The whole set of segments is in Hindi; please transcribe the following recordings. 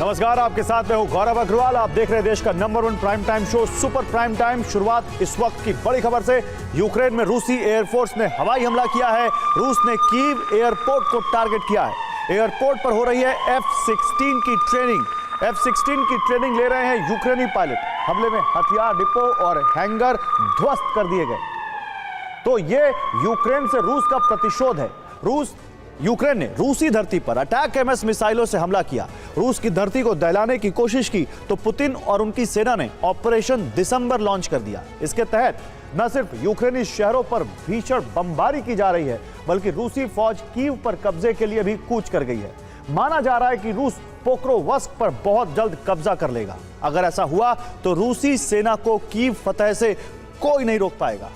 नमस्कार, आपके साथ मैं हूं गौरव अग्रवाल। आप देख रहे हैं देश का number 1 prime time show super prime time. शुरुआत इस वक्त की बड़ी खबर से। यूक्रेन में रूसी एयरफोर्स ने हवाई हमला किया है। रूस ने कीव एयरपोर्ट को टारगेट किया है। एयरपोर्ट पर हो रही है F-16 की ट्रेनिंग। F-16 की ट्रेनिंग ले रहे हैं यूक्रेनी पायलट। हमले में हथियार डिपो और हैंगर ध्वस्त कर दिए गए। तो ये यूक्रेन से रूस का प्रतिशोध है। यूक्रेन ने रूसी धरती पर अटैक-एमएस मिसाइलों से हमला किया। रूस की धरती को दहलाने की कोशिश की तो पुतिन और उनकी सेना ने ऑपरेशन दिसंबर लॉन्च कर दिया। इसके तहत न सिर्फ यूक्रेनी शहरों पर भीषण बमबारी की जा रही है, बल्कि रूसी फौज कीव पर कब्जे के लिए भी कूच कर गई है। माना जा रहा है कि रूस पोक्रोवस्क पर बहुत जल्द कब्जा कर लेगा। अगर ऐसा हुआ तो रूसी सेना को कीव फतह से कोई नहीं रोक पाएगा।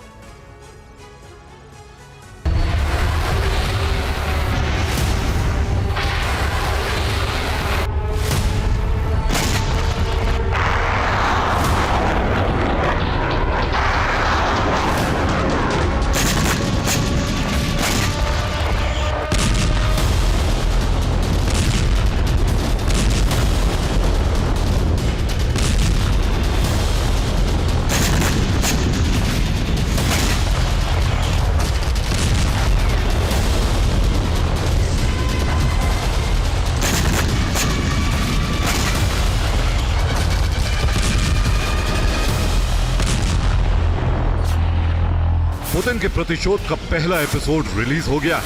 पुतिन के प्रतिशोध का पहला एपिसोड रिलीज हो गया।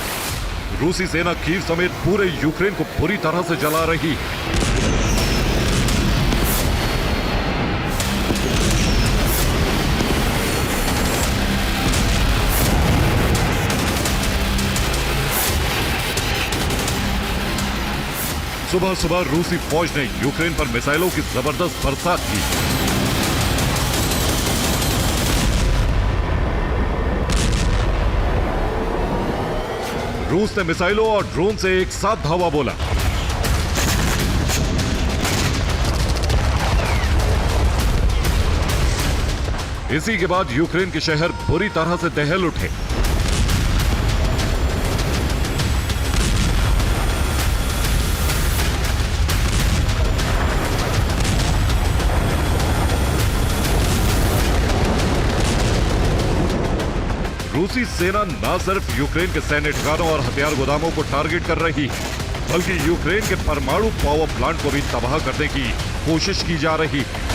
रूसी सेना कीव समेत पूरे यूक्रेन को बुरी तरह से जला रही। सुबह सुबह रूसी फौज ने यूक्रेन पर मिसाइलों की जबरदस्त बरसात की। रूस ने मिसाइलों और ड्रोन से एक साथ धावा बोला। इसी के बाद यूक्रेन के शहर बुरी तरह से दहल उठे। रूसी सेना न सिर्फ यूक्रेन के सैन्य ठिकानों और हथियार गोदामों को टारगेट कर रही है, बल्कि यूक्रेन के परमाणु पावर प्लांट को भी तबाह करने की कोशिश की जा रही है।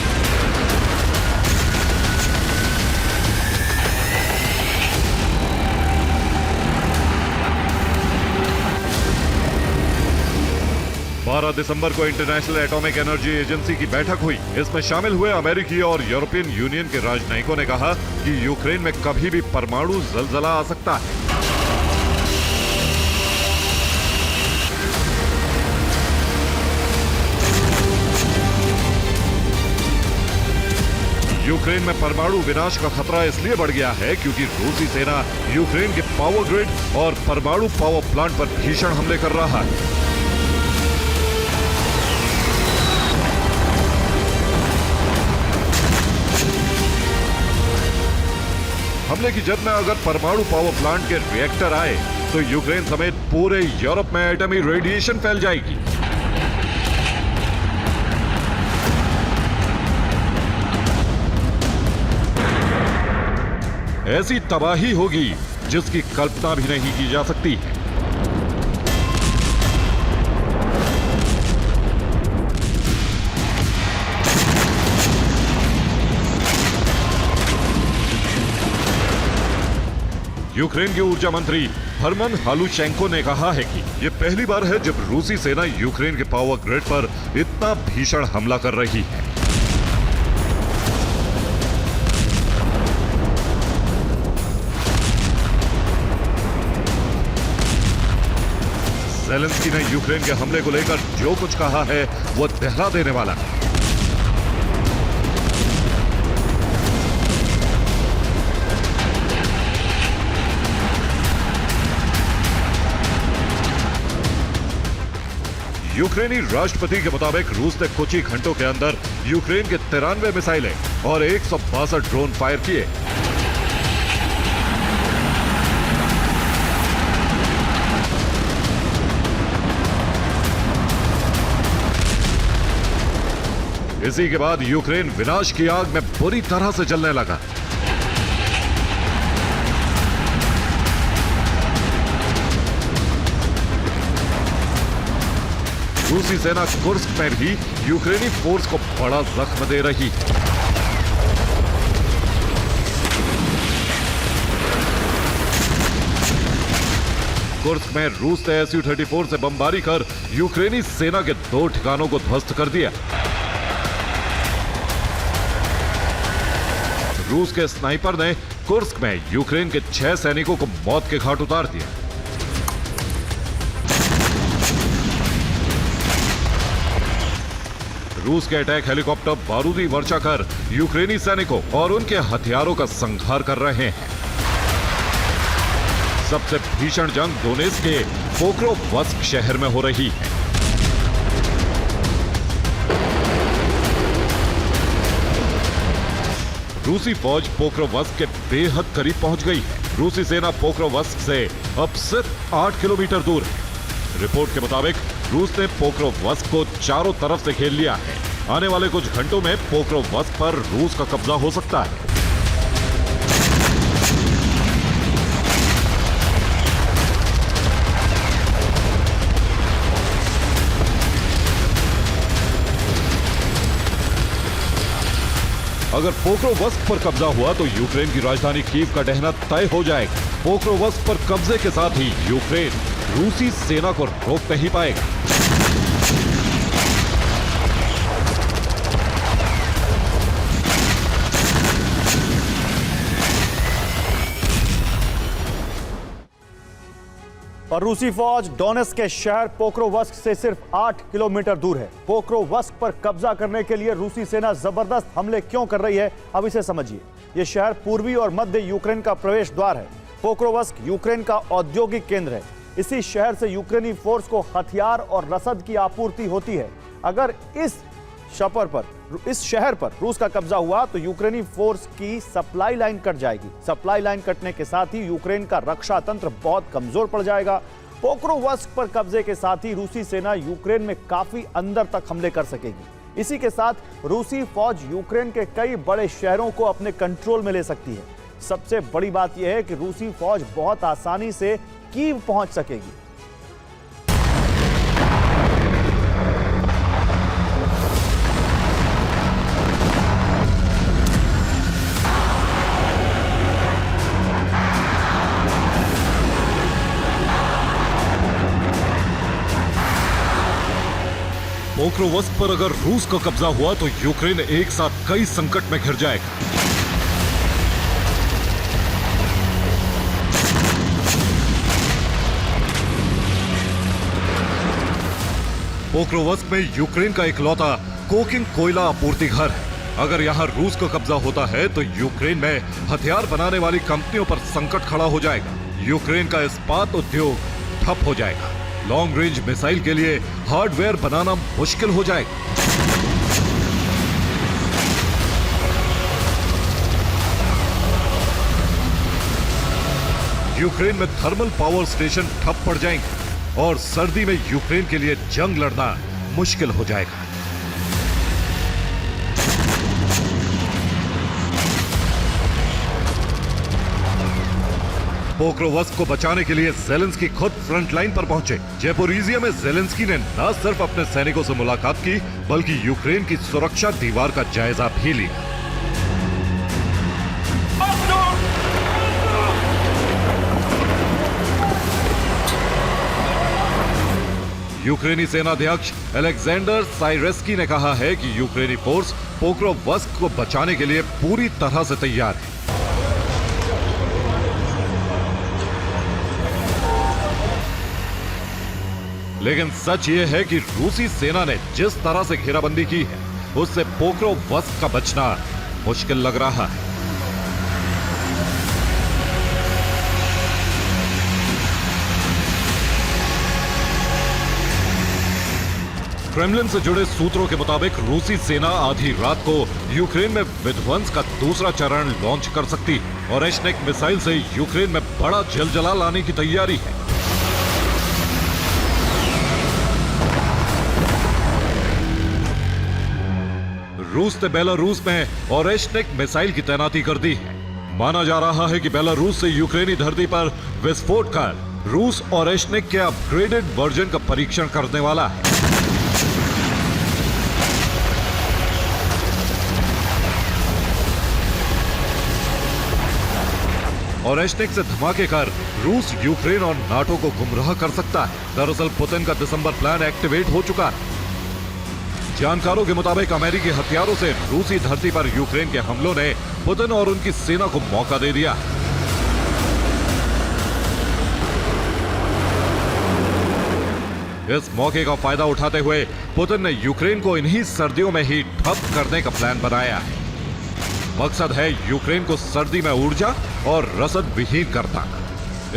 दिसंबर को इंटरनेशनल एटॉमिक एनर्जी एजेंसी की बैठक हुई। इसमें शामिल हुए अमेरिकी और यूरोपियन यूनियन के राजनयिकों ने कहा कि यूक्रेन में कभी भी परमाणु जलजला आ सकता है। यूक्रेन में परमाणु विनाश का खतरा इसलिए बढ़ गया है क्योंकि रूसी सेना यूक्रेन के पावर ग्रिड और परमाणु पावर प्लांट पर भीषण हमले कर रहा है। हमले की जद में अगर परमाणु पावर प्लांट के रिएक्टर आए तो यूक्रेन समेत पूरे यूरोप में एटमी रेडिएशन फैल जाएगी। ऐसी तबाही होगी जिसकी कल्पना भी नहीं की जा सकती। यूक्रेन के ऊर्जा मंत्री हरमन हालुशेंको ने कहा है कि यह पहली बार है जब रूसी सेना यूक्रेन के पावर ग्रिड पर इतना भीषण हमला कर रही है। ज़ेलेंस्की ने यूक्रेन के हमले को लेकर जो कुछ कहा है वो दहला देने वाला है। यूक्रेनी राष्ट्रपति के मुताबिक रूस ने कुछ ही घंटों के अंदर यूक्रेन के 93 मिसाइलें और 162 ड्रोन फायर किए। इसी के बाद यूक्रेन विनाश की आग में बुरी तरह से जलने लगा। रूसी सेना कुर्स्क में भी यूक्रेनी फोर्स को बड़ा जख्म दे रही है। कुर्स्क में रूस ने Su-34 से बमबारी कर यूक्रेनी सेना के 2 ठिकानों को ध्वस्त कर दिया। रूस के स्नाइपर ने कुर्स्क में यूक्रेन के 6 सैनिकों को मौत के घाट उतार दिया। रूस के अटैक हेलीकॉप्टर बारूदी वर्षा कर यूक्रेनी सैनिकों और उनके हथियारों का संहार कर रहे हैं। सबसे भीषण जंग डोनेत्स्क के पोक्रोवस्क शहर में हो रही है। रूसी फौज पोक्रोवस्क के बेहद करीब पहुंच गई है। रूसी सेना पोक्रोवस्क से अब सिर्फ 8 किलोमीटर दूर है। रिपोर्ट के मुताबिक रूस ने पोक्रोवस्क को चारों तरफ से घेर लिया है। आने वाले कुछ घंटों में पोक्रोवस्क पर रूस का कब्जा हो सकता है। अगर पोक्रोवस्क पर कब्जा हुआ तो यूक्रेन की राजधानी कीव का ढहना तय हो जाएगा। पोक्रोवस्क पर कब्जे के साथ ही यूक्रेन रूसी सेना को रोक नहीं पाएगा। और रूसी फौज डोनेत्स्क के शहर पोक्रोवस्क से सिर्फ 8 किलोमीटर दूर है। पोक्रोवस्क पर कब्जा करने के लिए रूसी सेना जबरदस्त हमले क्यों कर रही है, अब इसे समझिए। यह शहर पूर्वी और मध्य यूक्रेन का प्रवेश द्वार है। पोक्रोवस्क यूक्रेन का औद्योगिक केंद्र है। इसी शहर से यूक्रेनी फोर्स को हथियार और रसद की आपूर्ति होती है। अगर इस शहर पर रूस का कब्जा हुआ तो यूक्रेनी फोर्स की सप्लाई लाइन कट जाएगी। सप्लाई लाइन कटने के साथ ही यूक्रेन का रक्षा तंत्र बहुत कमजोर पड़ जाएगा। पोक्रोवस्क पर कब्जे के साथ ही रूसी सेना यूक्रेन में काफी अंदर तक हमले कर सकेगी। इसी के साथ रूसी फौज यूक्रेन के कई बड़े शहरों को अपने कंट्रोल में ले सकती है। सबसे बड़ी बात यह है कि रूसी फौज बहुत आसानी से कीव पहुंच सकेगी। पोक्रोवस्क पर अगर रूस का कब्जा हुआ तो यूक्रेन एक साथ कई संकट में घिर जाएगा। पोक्रोवस्क में यूक्रेन का इकलौता कोकिंग कोयला आपूर्ति घर है। अगर यहां रूस का कब्जा होता है तो यूक्रेन में हथियार बनाने वाली कंपनियों पर संकट खड़ा हो जाएगा। यूक्रेन का इस्पात उद्योग ठप हो जाएगा। लॉन्ग रेंज मिसाइल के लिए हार्डवेयर बनाना मुश्किल हो जाएगा। यूक्रेन में थर्मल पावर स्टेशन ठप पड़ जाएंगे और सर्दी में यूक्रेन के लिए जंग लड़ना मुश्किल हो जाएगा। पोक्रोवस्क को बचाने के लिए ज़ेलेंस्की खुद फ्रंट लाइन पर पहुंचे। ज़ेपोरिज़िया में ज़ेलेंस्की ने न सिर्फ अपने सैनिकों से मुलाकात की बल्कि यूक्रेन की सुरक्षा दीवार का जायजा भी लिया। यूक्रेनी सेनाध्यक्ष अलेक्जेंडर साइरेस्की ने कहा है कि यूक्रेनी फोर्स पोक्रोवस्क को बचाने के लिए पूरी तरह से तैयार है। लेकिन सच यह है कि रूसी सेना ने जिस तरह से घेराबंदी की है उससे पोक्रोवस्क का बचना मुश्किल लग रहा है। क्रेमलिन से जुड़े सूत्रों के मुताबिक रूसी सेना आधी रात को यूक्रेन में विध्वंस का दूसरा चरण लॉन्च कर सकती है और एशनेक मिसाइल से यूक्रेन में बड़ा जलजला लाने की तैयारी है। रूस ने बेलारूस में ओरेश्निक मिसाइल की तैनाती कर दी है। माना जा रहा है कि बेलारूस से यूक्रेनी धरती पर विस्फोट कर रूस ओरेश्निक के अपग्रेडेड वर्जन का परीक्षण करने वाला है। ओरेश्निक से धमाके कर रूस यूक्रेन और नाटो को गुमराह कर सकता है। दरअसल पुतिन का दिसंबर प्लान एक्टिवेट हो चुका है। जानकारों के मुताबिक अमेरिकी हथियारों से रूसी धरती पर यूक्रेन के हमलों ने पुतिन और उनकी सेना को मौका दे दिया। इस मौके का फायदा उठाते हुए पुतिन ने यूक्रेन को इन्हीं सर्दियों में ही ठप करने का प्लान बनाया है। मकसद है यूक्रेन को सर्दी में ऊर्जा और रसद विहीन करना।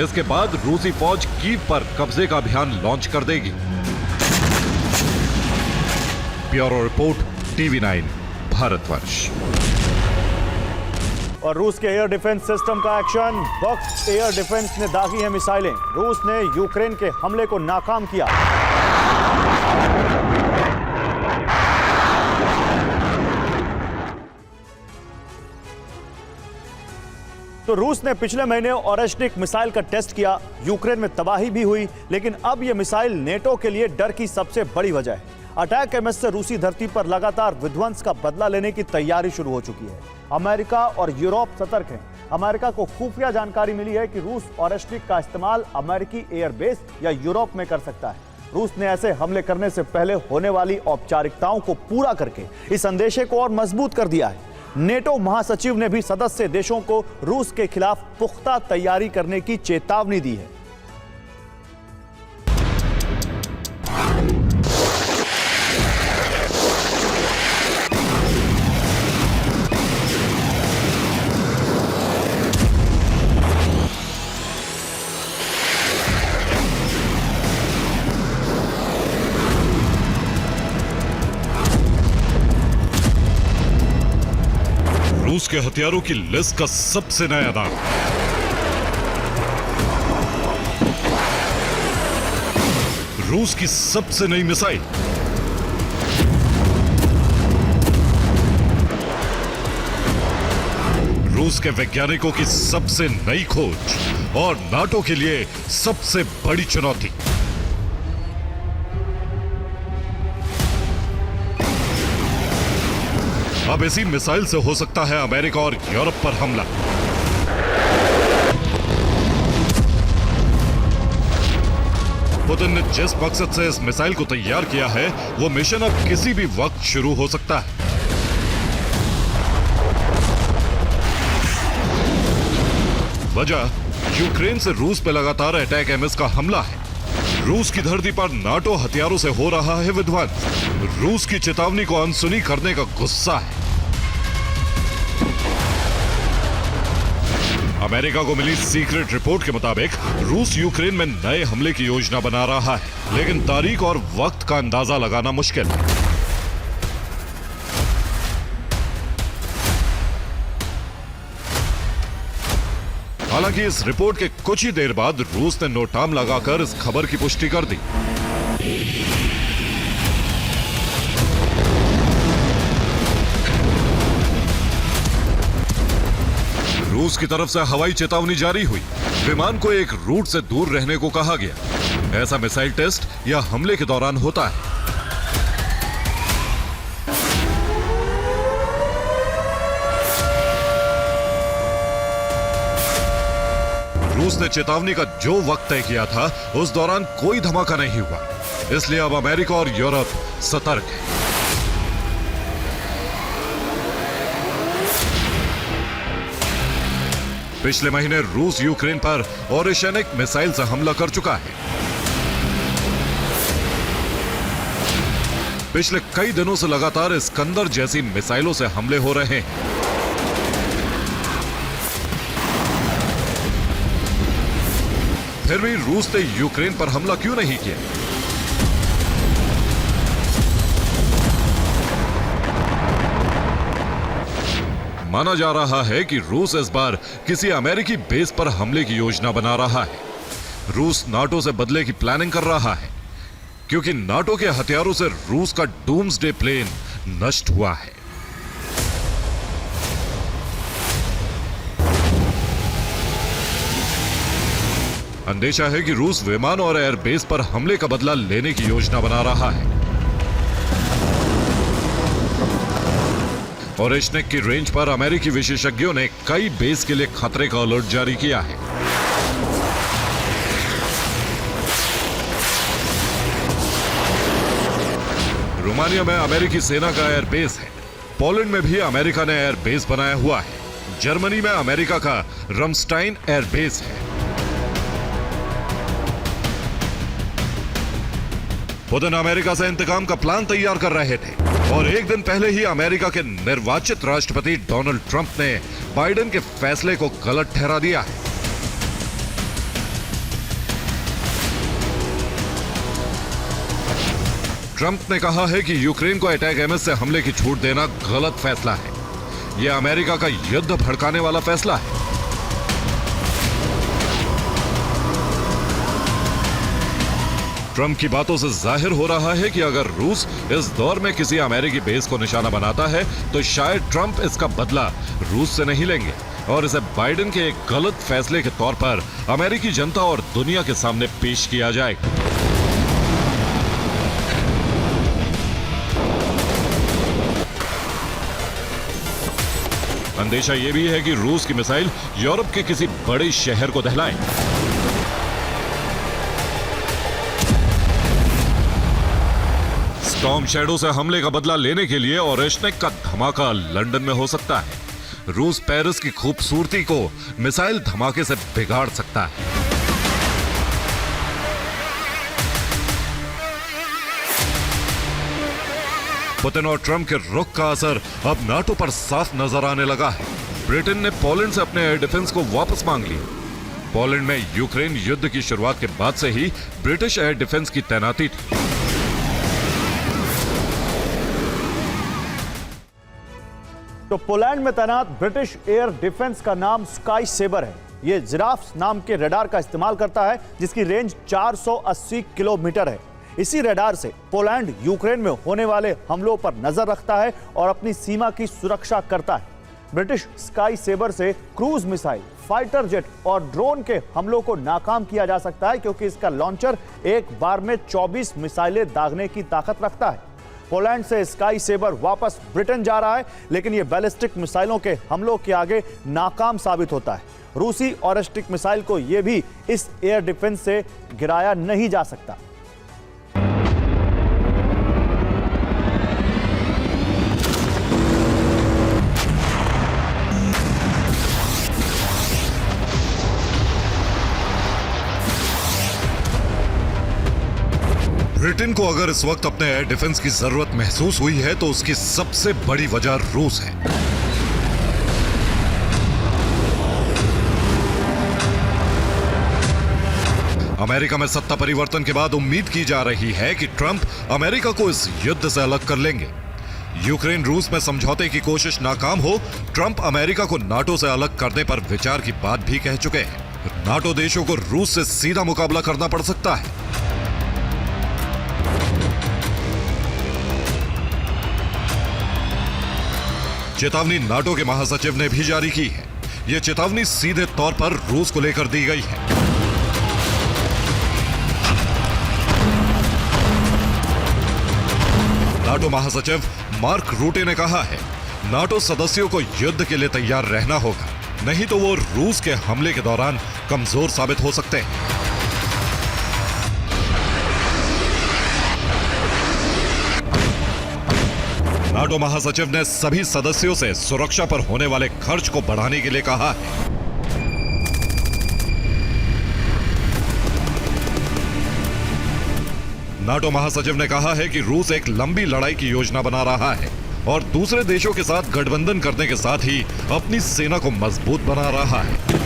इसके बाद रूसी फौज कीव पर कब्जे का अभियान लॉन्च कर देगी। Bureau report, TV9 Bharatvarsh. और रूस के एयर डिफेंस सिस्टम का एक्शन। वक्त एयर डिफेंस ने दागी है मिसाइलें। रूस ने यूक्रेन के हमले को नाकाम किया। तो रूस ने पिछले महीने ओरेश्निक मिसाइल का टेस्ट किया। यूक्रेन में तबाही भी हुई, लेकिन अब यह मिसाइल नेटो के लिए डर की सबसे बड़ी वजह है। अटैक एमएस से रूसी धरती पर लगातार विध्वंस का बदला लेने की तैयारी शुरू हो चुकी है। अमेरिका और यूरोप सतर्क हैं। अमेरिका को खुफिया जानकारी मिली है कि रूस ओरेश्निक का इस्तेमाल अमेरिकी एयरबेस या यूरोप में कर सकता है। रूस ने ऐसे हमले करने से पहले होने वाली औपचारिकताओं को पूरा करके इस अंदेशे को और मजबूत कर दिया है। नेटो महासचिव ने भी सदस्य देशों को रूस के खिलाफ पुख्ता तैयारी करने की चेतावनी दी है। रूस के हथियारों की लिस्ट का सबसे नया नाम रूस की सबसे नई मिसाइल रूस के वैज्ञानिकों की सबसे नई खोज और नाटो के लिए सबसे बड़ी चुनौती। अब इसी मिसाइल से हो सकता है अमेरिका और यूरोप पर हमला। पुतिन ने जिस मकसद से इस मिसाइल को तैयार किया है, वो मिशन अब किसी भी वक्त शुरू हो सकता है। वजह यूक्रेन से रूस पे लगातार अटैक एमएस का हमला है। रूस की धरती पर नाटो हथियारों से हो रहा है विध्वंस। रूस की चेतावनी को अनसुनी करने का गुस्सा है। अमेरिका को मिली सीक्रेट रिपोर्ट के मुताबिक रूस यूक्रेन में नए हमले की योजना बना रहा है, लेकिन तारीख और वक्त का अंदाजा लगाना मुश्किल है। हालांकि इस रिपोर्ट के कुछ ही देर बाद रूस ने नोटाम लगाकर इस खबर की पुष्टि कर दी। रूस की तरफ से हवाई चेतावनी जारी हुई। विमान को एक रूट से दूर रहने को कहा गया। ऐसा मिसाइल टेस्ट या हमले के दौरान होता है। रूस ने चेतावनी का जो वक्त तय किया था, उस दौरान कोई धमाका नहीं हुआ। इसलिए अब अमेरिका और यूरोप सतर्क है। पिछले महीने रूस यूक्रेन पर ओरेश्निक मिसाइल से हमला कर चुका है। पिछले कई दिनों से लगातार इस्कंदर जैसी मिसाइलों से हमले हो रहे हैं। फिर भी रूस ने यूक्रेन पर हमला क्यों नहीं किया? माना जा रहा है कि रूस इस बार किसी अमेरिकी बेस पर हमले की योजना बना रहा है। रूस नाटो से बदले की प्लानिंग कर रहा है, क्योंकि नाटो के हथियारों से रूस का डूम्सडे प्लेन नष्ट हुआ है। अंदेशा है कि रूस विमान और एयरबेस पर हमले का बदला लेने की योजना बना रहा है। ओरेशनिक की रेंज पर अमेरिकी विशेषज्ञों ने कई बेस के लिए खतरे का अलर्ट जारी किया है। रोमानिया में अमेरिकी सेना का एयरबेस है। पोलैंड में भी अमेरिका ने एयरबेस बनाया हुआ है। जर्मनी में अमेरिका का रमस्टाइन एयरबेस है। पुतिन अमेरिका से इंतकाम का प्लान तैयार कर रहे थे और एक दिन पहले ही अमेरिका के निर्वाचित राष्ट्रपति डोनाल्ड ट्रंप ने बाइडेन के फैसले को गलत ठहरा दिया है। ट्रंप ने कहा है कि यूक्रेन को अटैक एमएस से हमले की छूट देना गलत फैसला है। यह अमेरिका का युद्ध भड़काने वाला फैसला है। ट्रंप की बातों से जाहिर हो रहा है कि अगर रूस इस दौर में किसी अमेरिकी बेस को निशाना बनाता है तो शायद ट्रंप इसका बदला रूस से नहीं लेंगे और इसे बाइडेन के एक गलत फैसले के तौर पर अमेरिकी जनता और दुनिया के सामने पेश किया जाएगा। अंदेशा यह भी है कि रूस की मिसाइल यूरोप के किसी बड़े शहर को दहलाए। स्टॉर्म शैडो से हमले का बदला लेने के लिए ओरेशनिक का धमाका लंदन में हो सकता है। रूस पेरिस की खूबसूरती को मिसाइल धमाके से बिगाड़ सकता है। पुतिन और ट्रंप के रुख का असर अब नाटो पर साफ नजर आने लगा है। ब्रिटेन ने पोलैंड से अपने एयर डिफेंस को वापस मांग लिया। पोलैंड में यूक्रेन युद्ध की शुरुआत के बाद से ही ब्रिटिश एयर डिफेंस की तैनाती थी। तो पोलैंड में तैनात ब्रिटिश एयर डिफेंस का नाम स्काई सेबर है। यह जिराफ नाम के रडार का इस्तेमाल करता है जिसकी रेंज 480 किलोमीटर है। इसी रडार से पोलैंड यूक्रेन में होने वाले हमलों पर नजर रखता है और अपनी सीमा की सुरक्षा करता है। ब्रिटिश स्काई सेबर से क्रूज मिसाइल, फाइटर जेट और ड्रोन के हमलों को नाकाम किया जा सकता है क्योंकि इसका लॉन्चर एक बार में 24 मिसाइलें दागने की ताकत रखता है। पोलैंड से स्काई सेबर वापस ब्रिटेन जा रहा है लेकिन यह बैलिस्टिक मिसाइलों के हमलों के आगे नाकाम साबित होता है। रूसी ऑरेस्टिक मिसाइल को यह भी इस एयर डिफेंस से गिराया नहीं जा सकता। ब्रिटेन को अगर इस वक्त अपने एयर डिफेंस की जरूरत महसूस हुई है तो उसकी सबसे बड़ी वजह रूस है। अमेरिका में सत्ता परिवर्तन के बाद उम्मीद की जा रही है कि ट्रंप अमेरिका को इस युद्ध से अलग कर लेंगे। यूक्रेन रूस में समझौते की कोशिश नाकाम हो, ट्रंप अमेरिका को नाटो से अलग करने पर विचार की बात भी कह चुके हैं। नाटो देशों को रूस से सीधा मुकाबला करना पड़ सकता है। चेतावनी नाटो के महासचिव ने भी जारी की है। यह चेतावनी सीधे तौर पर रूस को लेकर दी गई है। नाटो महासचिव मार्क रूटे ने कहा है, नाटो सदस्यों को युद्ध के लिए तैयार रहना होगा, नहीं तो वो रूस के हमले के दौरान कमजोर साबित हो सकते हैं। नाटो महासचिव ने सभी सदस्यों से सुरक्षा पर होने वाले खर्च को बढ़ाने के लिए कहा है। नाटो महासचिव ने कहा है कि रूस एक लंबी लड़ाई की योजना बना रहा है और दूसरे देशों के साथ गठबंधन करने के साथ ही अपनी सेना को मजबूत बना रहा है।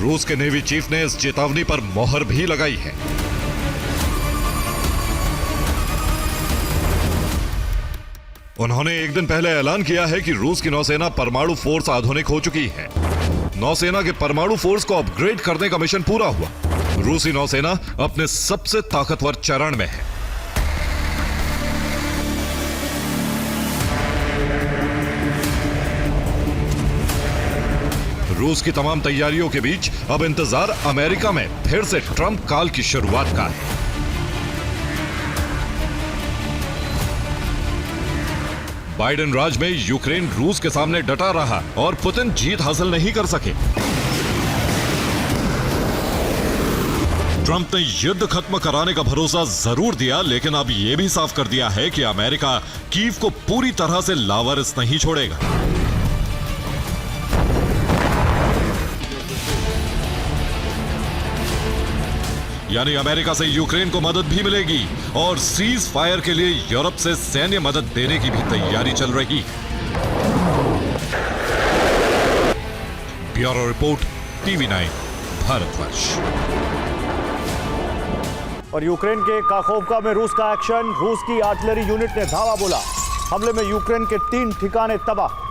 रूस के नेवी चीफ ने इस चेतावनी पर मोहर भी लगाई है। उन्होंने एक दिन पहले ऐलान किया है कि रूस की नौसेना परमाणु फोर्स आधुनिक हो चुकी है। नौसेना के परमाणु फोर्स को अपग्रेड करने का मिशन पूरा हुआ। रूसी नौसेना अपने सबसे ताकतवर चरण में है। रूस की तमाम तैयारियों के बीच अब इंतजार अमेरिका में फिर से ट्रंप काल की शुरुआत का है। बाइडेन राज में यूक्रेन रूस के सामने डटा रहा और पुतिन जीत हासिल नहीं कर सके। ट्रंप ने युद्ध खत्म कराने का भरोसा जरूर दिया, लेकिन अब यह भी साफ कर दिया है कि अमेरिका कीव को पूरी तरह से लावारिस नहीं छोड़ेगा। यानी अमेरिका से यूक्रेन को मदद भी मिलेगी और सीज फायर के लिए यूरोप से सैन्य मदद देने की भी तैयारी चल रही। Bureau report, TV9 Bharatvarsh. और यूक्रेन के काखोवका में रूस का एक्शन, रूस की आर्टिलरी यूनिट ने धावा बोला। हमले में यूक्रेन के 3 ठिकाने तबाह।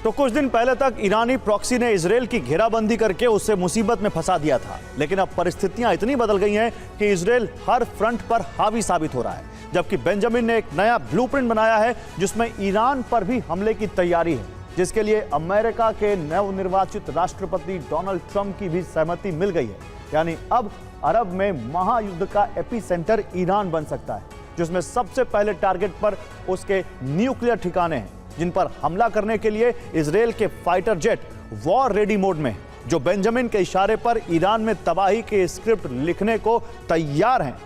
तो कुछ दिन पहले तक ईरानी प्रॉक्सी ने इजरायल की घेराबंदी करके उसे मुसीबत में फंसा दिया था, लेकिन अब परिस्थितियां इतनी बदल गई हैं कि इजरायल हर फ्रंट पर हावी साबित हो रहा है। जबकि बेंजामिन ने एक नया ब्लूप्रिंट बनाया है जिसमें ईरान पर भी हमले की तैयारी है, जिसके लिए अमेरिका के नवनिर्वाचित राष्ट्रपति डोनाल्ड ट्रंप की भी सहमति मिल गई है। यानी अब अरब में महायुद्ध का एपिसेंटर ईरान बन सकता है, जिसमें सबसे पहले टारगेट पर उसके न्यूक्लियर ठिकाने हैं, जिन पर हमला करने के लिए इजरायल के fighter jet war ready mode में, जो बेंजामिन के इशारे पर ईरान में तबाही के स्क्रिप्ट लिखने को तैयार हैं।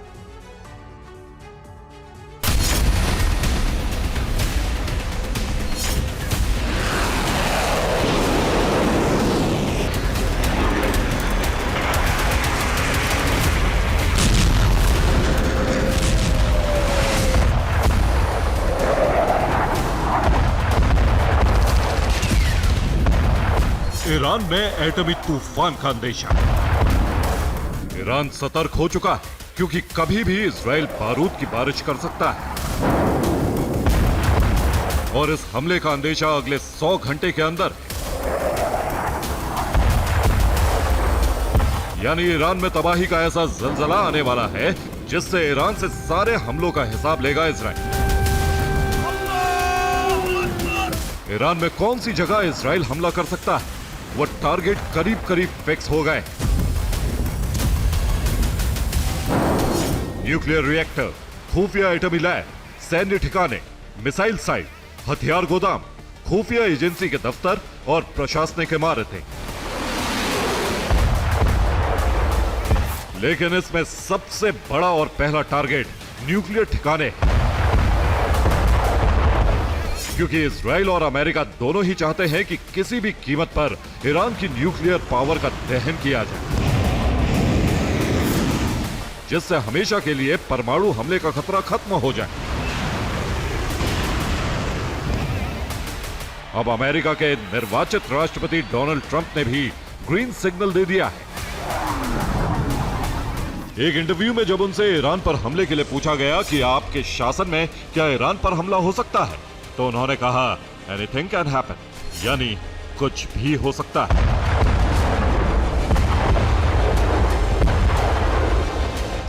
ईरान में एटमी तूफान का अंदेशा। ईरान सतर्क हो चुका है क्योंकि कभी भी इजराइल बारूद की बारिश कर सकता है और इस हमले का अंदेशा अगले 100 घंटे के अंदर यानी ईरान में तबाही का ऐसा जलजला आने वाला है जिससे ईरान से सारे हमलों का हिसाब लेगा इजराइल। ईरान में कौन सी जगह इजराइल हमला कर सकता है, वो टारगेट करीब करीब फिक्स हो गए। न्यूक्लियर रिएक्टर, खुफिया एटमी लैब, सैन्य ठिकाने, मिसाइल साइट, हथियार गोदाम, खुफिया एजेंसी के दफ्तर और प्रशासनिक इमारतें। लेकिन इसमें सबसे बड़ा और पहला टारगेट न्यूक्लियर ठिकाने, क्योंकि इजराइल और अमेरिका दोनों ही चाहते हैं कि किसी भी कीमत पर ईरान की न्यूक्लियर पावर का दहन किया जाए, जिससे हमेशा के लिए परमाणु हमले का खतरा खत्म हो जाए। अब अमेरिका के निर्वाचित राष्ट्रपति डोनाल्ड ट्रंप ने भी ग्रीन सिग्नल दे दिया है। एक इंटरव्यू में जब उनसे ईरान पर हमले के लिए पूछा गया कि आपके शासन में क्या ईरान पर हमला हो सकता है, तो उन्होंने कहा एनीथिंग कैन हैपन, यानी कुछ भी हो सकता है।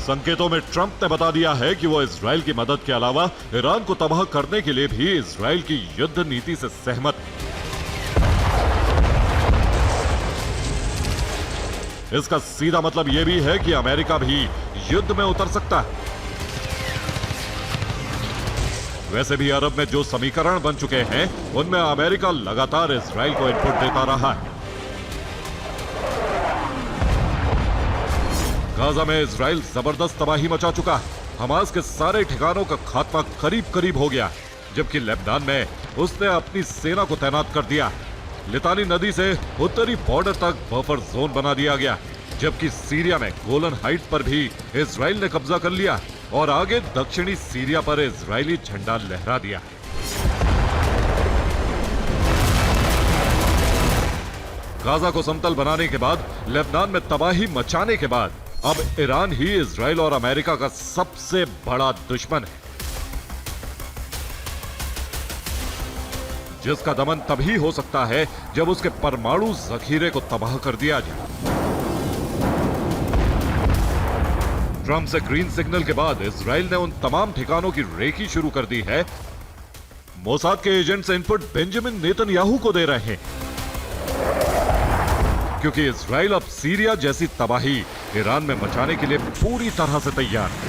संकेतों में ट्रंप ने बता दिया है कि वो इजराइल की मदद के अलावा ईरान को तबाह करने के लिए भी इजराइल की युद्ध नीति से सहमत है। इसका सीधा मतलब यह भी है कि अमेरिका भी युद्ध में उतर सकता है। वैसे भी अरब में जो समीकरण बन चुके हैं उनमें अमेरिका लगातार इजराइल को इनपुट देता रहा है। गाजा में इजराइल जबरदस्त तबाही मचा चुका है। हमास के सारे ठिकानों का खात्मा करीब करीब हो गया, जबकि लेबनान में उसने अपनी सेना को तैनात कर दिया। लितानी नदी से उत्तरी बॉर्डर तक बफर जोन बना दिया गया, जबकि सीरिया में गोलन हाइट पर भी इजराइल ने कब्जा कर लिया और आगे दक्षिणी सीरिया पर इजरायली झंडा लहरा दिया। गाजा को समतल बनाने के बाद, लेबनान में तबाही मचाने के बाद, अब ईरान ही इजराइल और अमेरिका का सबसे बड़ा दुश्मन है, जिसका दमन तभी हो सकता है जब उसके परमाणु जखीरे को तबाह कर दिया जाए। ट्रंप से ग्रीन सिग्नल के बाद इजराइल ने उन तमाम ठिकानों की रेकी शुरू कर दी है। मोसाद के एजेंट्स इनपुट बेंजामिन नेतन्याहू को दे रहे हैं, क्योंकि इजराइल अब सीरिया जैसी तबाही ईरान में मचाने के लिए पूरी तरह से तैयार है।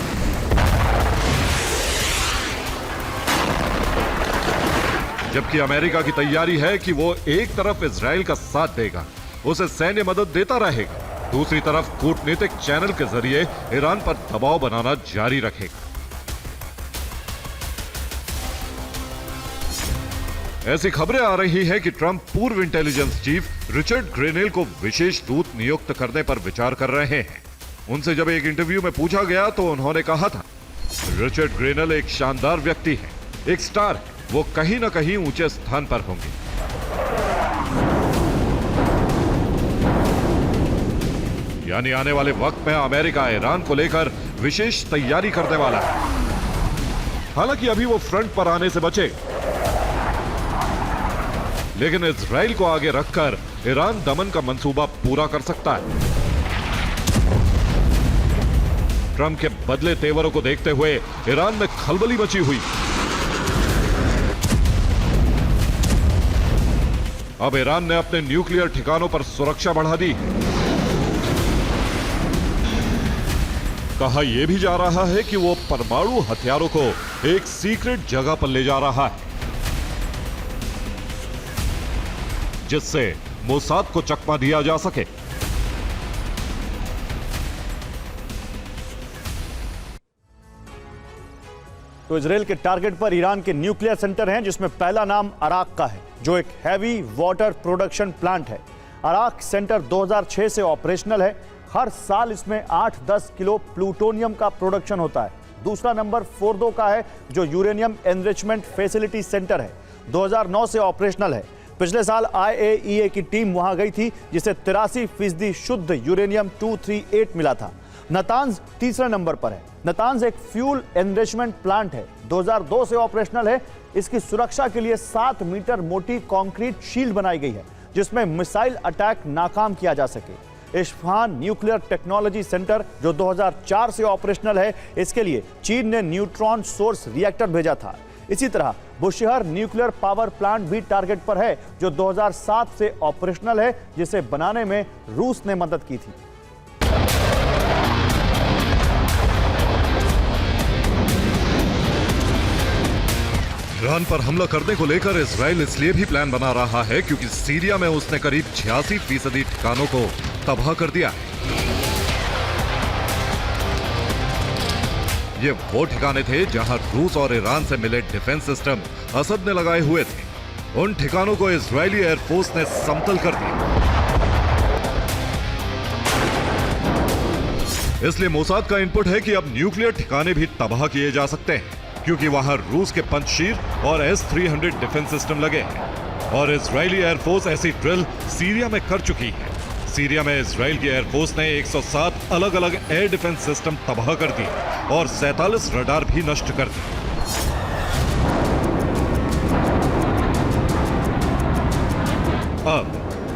जबकि अमेरिका की तैयारी है कि वो एक तरफ इजराइल का साथ देगा, उसे सैन्य मदद देता रहेगा, दूसरी तरफ कूटनीतिक चैनल के जरिए ईरान पर दबाव बनाना जारी रखेगा। ऐसी खबरें आ रही हैं कि ट्रंप पूर्व इंटेलिजेंस चीफ रिचर्ड ग्रेनेल को विशेष दूत नियुक्त करने पर विचार कर रहे हैं। उनसे जब एक इंटरव्यू में पूछा गया तो उन्होंने कहा था, रिचर्ड ग्रेनेल एक शानदार व्यक्ति है, एक स्टार है, वो कहीं ना कहीं ऊंचे स्थान पर होंगे। यानी आने वाले वक्त में अमेरिका ईरान को लेकर विशेष तैयारी करने वाला है। हालांकि अभी वो फ्रंट पर आने से बचे, लेकिन इजराइल को आगे रखकर ईरान दमन का मंसूबा पूरा कर सकता है। ट्रंप के बदले तेवरों को देखते हुए ईरान में खलबली मची हुई। अब ईरान ने अपने न्यूक्लियर ठिकानों पर सुरक्षा बढ़ा दी। कहा यह भी जा रहा है कि वो परमाणु हथियारों को एक सीक्रेट जगह पर ले जा रहा है, जिससे मोसाद को चकमा दिया जा सके। तो इजराइल के टारगेट पर ईरान के न्यूक्लियर सेंटर हैं, जिसमें पहला नाम अराक का है, जो एक हैवी वाटर प्रोडक्शन प्लांट है। अराक सेंटर 2006 से ऑपरेशनल है। हर साल इसमें 8-10 किलो प्लूटोनियम का प्रोडक्शन होता है। दूसरा नंबर फोर्दो का है, जो यूरेनियम एनरिचमेंट फैसिलिटी सेंटर है, 2009 से ऑपरेशनल है। पिछले साल IAEA की टीम वहां गई थी, जिसे 83% शुद्ध यूरेनियम 238 मिला था। नतांज तीसरे नंबर पर है। नतांज एक फ्यूल एनरिचमेंट प्लांट है, 2002 से ऑपरेशनल है। इसकी सुरक्षा के लिए 7 मीटर मोटी कंक्रीट शील्ड बनाई गई है, जिसमें मिसाइल अटैक नाकाम किया जा सके। इस्फहान न्यूक्लियर टेक्नोलॉजी सेंटर, जो 2004 से ऑपरेशनल है, इसके लिए चीन ने न्यूट्रॉन सोर्स रिएक्टर भेजा था। इसी तरह बुशहर न्यूक्लियर पावर प्लांट भी टारगेट पर है, जो 2007 से ऑपरेशनल है, जिसे बनाने में रूस ने मदद की थी। ईरान पर हमला करने को लेकर इजराइल इसलिए भी प्लान बना रहा है क्योंकि सीरिया में उसने करीब 86% ठिकानों को तबाह कर दिया। ये वो ठिकाने थे जहां रूस और ईरान से मिले डिफेंस सिस्टम असद ने लगाए हुए थे। उन ठिकानों को इजरायली एयरफोर्स ने समतल कर दिया। इसलिए मोसाद का इनपुट है कि अब न्यूक्लियर ठिकाने भी तबाह किए जा सकते हैं, क्योंकि वहां रूस के पंजशीर और S-300 डिफेंस सिस्टम लगे हैं और इजरायली एयरफोर्स ऐसी ड्रिल सीरिया में कर चुकी है। सीरिया में इजराइल की एयरफोर्स ने 107 अलग अलग एयर डिफेंस सिस्टम तबाह कर दिए और 47 रडार भी नष्ट कर दिए। अब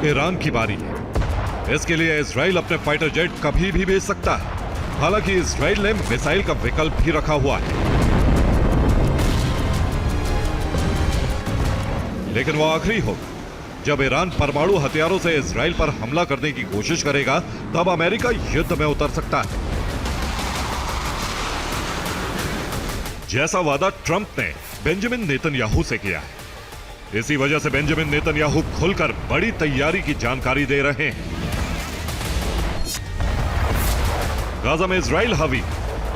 ईरान की बारी है। इसके लिए इजराइल अपने फाइटर जेट कभी भी भेज सकता है। हालांकि इजराइल ने मिसाइल का विकल्प भी रखा हुआ है, लेकिन वो आखिरी होगा। जब ईरान परमाणु हथियारों से इजराइल पर हमला करने की कोशिश करेगा, तब अमेरिका युद्ध में उतर सकता है। जैसा वादा ट्रंप ने बेंजामिन नेतन्याहू से किया है। इसी वजह से बेंजामिन नेतन्याहू खुलकर बड़ी तैयारी की जानकारी दे रहे हैं। गाजा में इजराइल हावी,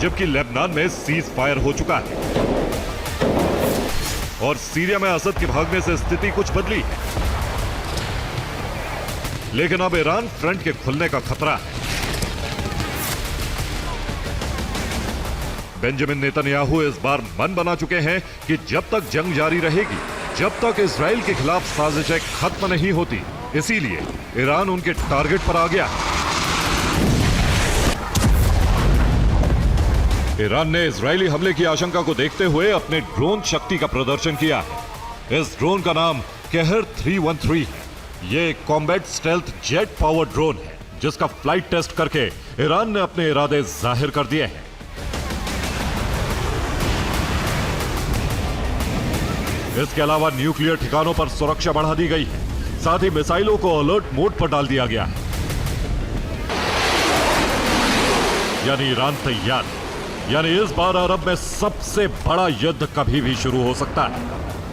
जबकि लेबनान में सीज फायर हो चुका है और सीरिया में असद के भागने से स्थिति कुछ बदली है। लेकिन अब ईरान फ्रंट के खुलने का खतरा है। बेंजामिन नेतन्याहू इस बार मन बना चुके हैं कि जब तक जंग जारी रहेगी, जब तक इजराइल के खिलाफ साजिशें खत्म नहीं होती, इसीलिए ईरान उनके टारगेट पर आ गया। ईरान ने इजरायली हमले की आशंका को देखते हुए अपने ड्रोन शक्ति का प्रदर्शन किया है। इस ड्रोन का नाम कहर 313 है। ये combat stealth jet power drone है, जिसका फ्लाइट टेस्ट करके ईरान ने अपने इरादे जाहिर कर दिए हैं। इसके अलावा न्यूक्लियर ठिकानों पर सुरक्षा बढ़ा दी गई है, साथ ही मिसाइलों को अलर्ट मोड पर डाल दिया गया है। यानी ईरान तैयार, यानी इस बार अरब में सबसे बड़ा युद्ध कभी भी शुरू हो सकता है,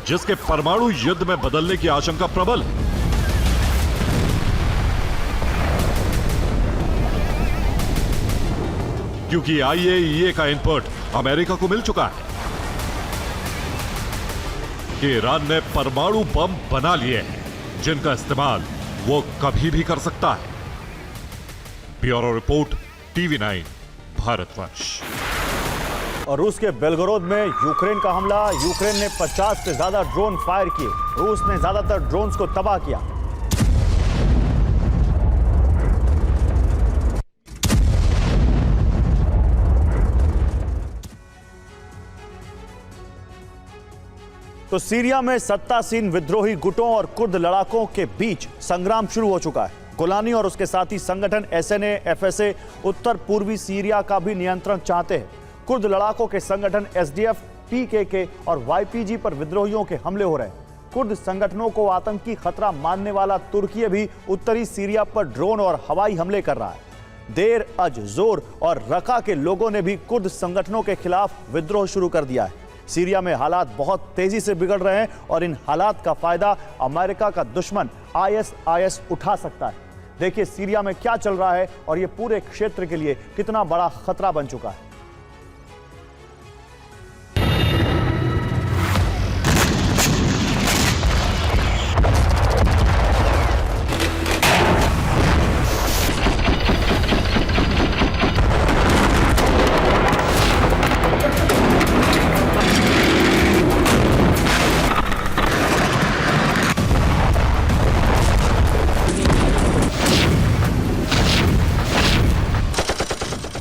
जिसके परमाणु युद्ध में बदलने की आशंका प्रबल है। क्योंकि IAEA का इनपुट अमेरिका को मिल चुका है कि ईरान ने परमाणु बम बना लिए हैं, जिनका इस्तेमाल वो कभी भी कर सकता है। Bureau report, TV9 Bharatvarsh. और रूस के बेलगोरोद में यूक्रेन का हमला। यूक्रेन ने 50 से ज्यादा ड्रोन फायर किए। रूस ने ज्यादातर ड्रोन्स को तबाह किया। तो सीरिया में सत्तासीन विद्रोही गुटों और कुर्द लड़ाकों के बीच संग्राम शुरू हो चुका है। गोलानी और उसके साथी संगठन SNA, FSA उत्तर पूर्वी सीरिया का भी नियंत्रण चाहते हैं। कुर्द लड़ाकों के संगठन SDF, PKK और YPG पर विद्रोहियों के हमले हो रहे हैं। कुर्द संगठनों को आतंकी खतरा मानने वाला तुर्की भी उत्तरी सीरिया पर ड्रोन और हवाई हमले कर रहा है। देर, अज, जोर और रका के लोगों ने भी कुर्द संगठनों के खिलाफ विद्रोह शुरू कर दिया है। सीरिया में हालात बहुत तेजी से बिगड़ रहे हैं और इन हालात का फायदा अमेरिका का दुश्मन ISIS उठा सकता है। देखिए सीरिया में क्या चल रहा है और यह पूरे क्षेत्र के लिए कितना बड़ा खतरा बन चुका है।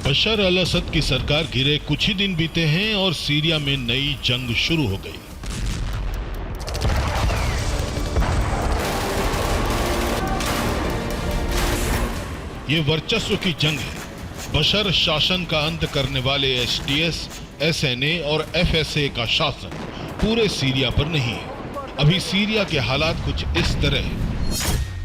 बशर अल असद की सरकार गिरे कुछ ही दिन बीते हैं और सीरिया में नई जंग शुरू हो गई। ये वर्चस्व की जंग है। बशर शासन का अंत करने वाले STS, SNA और FSA का शासन पूरे सीरिया पर नहीं है। अभी सीरिया के हालात कुछ इस तरह है।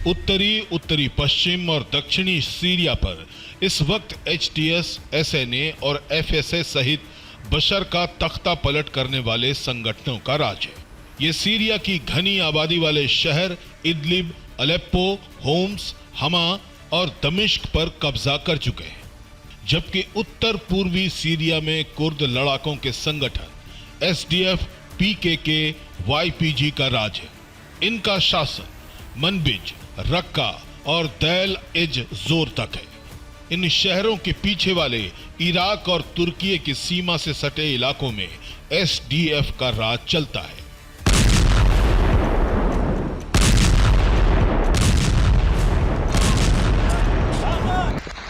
उत्तरी पश्चिम और दक्षिणी सीरिया पर इस वक्त HTS, SNA और FSA सहित बशर का तख्ता पलट करने वाले संगठनों का राज है। ये सीरिया की घनी आबादी वाले शहर इदलिब, अलेप्पो, होम्स, हमा और दमिश्क पर कब्जा कर चुके हैं, जबकि उत्तर पूर्वी सीरिया में कुर्द लड़ाकों के संगठन SDF, PKK, YPG का राज है। इनका शासन मनबिज, रक्का और दैल इज जोर तक है। इन शहरों के पीछे वाले इराक और तुर्की की सीमा से सटे इलाकों में SDF का राज चलता है।